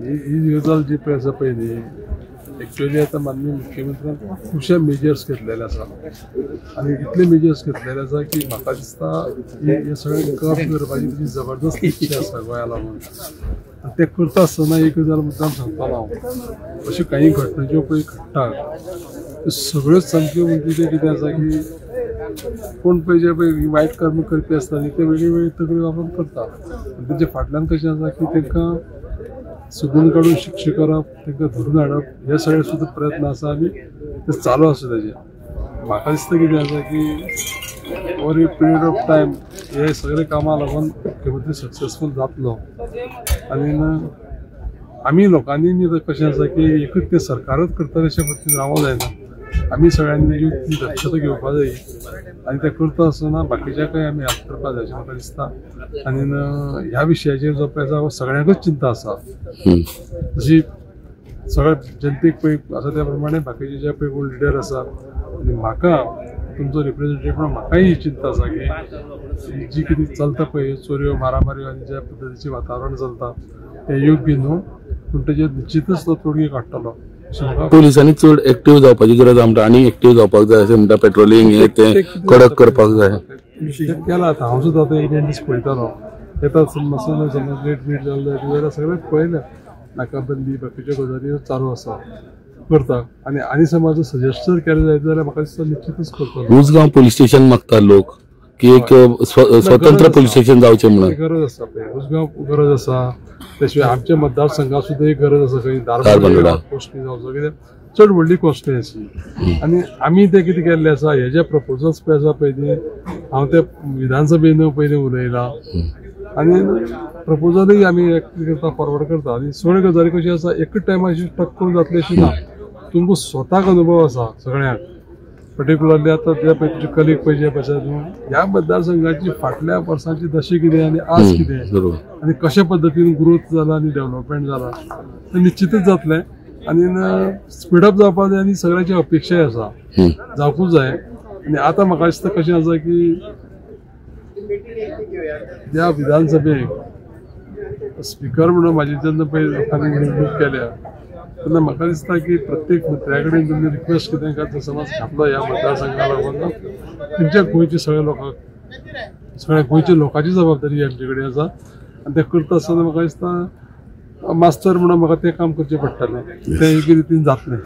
ही गजाल जी पळय आसा पळय न्ही, एक्चुअली आता माननीय मुख्यमंत्र्यान खुबशे मेजर्स घेतलेले आसा आनी इतले मेजर्स घेतलेले आसा की म्हाका दिसता हे सगळें कप करपाची तुजी जबरदस्त इच्छा आसा गोंया लागून. ते करता आसतना एक गजाल मुद्दाम सांगतालो हांव, अश्यो काही घटना ज्यो पळय घडटात सगळ्योच सामक्यो म्हणजे ते कितें आसा की कोण पळय जे पळय वायट कर्म करपी आसता न्ही ते वेगळी वेगळी तगडी वापरून करता. तेजे फाटल्यान कशें आसा की तांकां सोदून काडून शिक्षा करप, तांकां धरून हाडप हे सगळे सुद्दां प्रयत्न आसा आनी ते चालू आसा तेजे. म्हाका दिसता कितें आसा की over A period of time हे सगळे कामां लागून मुख्यमंत्री सक्सेसफूल जातलो. आनी आमी लोकांनी कशें आसा की एकच ते सरकारच करतले अशे पद्दतीन रावूंक जायना. आमी सगळ्यांनी ती दक्षता घेवपाक जाय आनी ते करता आसतना बाकीच्याकय आमी हेल्प करपाक जाय अशें म्हाका दिसता. आनी ह्या विशयाचेर जो पळय आसा सगळ्यांकच चिंता आसा. जशी सगळ्या जनतेक पळय आसा त्या प्रमाणे बाकीचे जे पळय कोण लिडर आसा आनी म्हाका तुमचो रिप्रेझेंटेटिव्ह म्हणून म्हाकाय ही चिंता आसा की जी कितें चलता पळय चोऱ्यो मारामाऱ्यो आनी ज्या पद्दतीचें वातावरण चलता तें योग्य न्हू, पूण तेजेर निश्चितच तो तोडगे काडटलो. पोलिसांनी चड एक्टिव्ह जावपाची गरज आमकां आनी एक्टिव्ह जावपाक जाय अशें म्हणटा. पेट्रोलिंग हे ते कडक करपाक जाय. केला आतां हांव सुद्दां आतां एक दीस पळयतालो येता समज लेट बीट जालें जाल्यार सगळें पळयलें नाकाबंदी बाकीच्यो गजाली चालू आसा करता. आनी समज सजेस्ट जर केलें जायत जाल्यार म्हाका दिसता निश्चितच करतलो. उसगांव पुलीस स्टेशन मागता लोक की एक स्वतंत्र पुलीस स्टेशन जावचें म्हणून. गरज आसा पळय उसगांव गरज आसा. त्या शिवाय आमच्या मतदारसंघात सुद्दां एक गरज आसा खंय धारबांदोडा कॉस्टली जावचो कित्याक चड व्हडली कॉस्टली अशी. आनी आमी ते कितें केल्लें आसा हे जे प्रपोजल्स पळय आसा पळय न्ही हांव ते विधानसभेन पयलीं उलयलां आनी प्रपोजलूय आमी कितें करता फॉरवर्ड करता. आनी सगळ्यो गजाली कशी आसा एकच टायमार अशी टक करून जातली अशी ना. तुमकां स्वताक अनुभव आसा सगळ्यांक पर्टिक्युलरली आतां ते पळय तुजे कलीग पळय जे आसा न्हू ह्या मतदारसंघाची फाटल्या वर्सांची दशा कितें आनी आज कितें आनी कशा पद्दतीन ग्रोथ जाला आनी डेव्हलपमेंट जाला तें निश्चितच जातलें. आनी स्पीडअप जावपाक जाय आनी सगळ्यांची अपेक्षाय आसा जावपूच जाय. आनी आतां म्हाका दिसता कशें आसा की ह्या विधानसभेक स्पीकर म्हणून म्हाजी जेन्ना पळय लोकांनी निवडणूक केल्या तेन्ना म्हाका दिसता की प्रत्येक मंत्र्या कडेन तुमी रिक्वेस्ट कितें करता समज घातलो ह्या मतदारसंघा लागून तुमच्या गोंयचे सगळे लोकांक सगळ्या गोंयच्या लोकांची जबाबदारी आमचे कडेन आसा. आनी ते करता आसतना म्हाका दिसता मास्टर म्हणून म्हाका तें काम करचें पडटलें तें योग्य रितीन जातलें.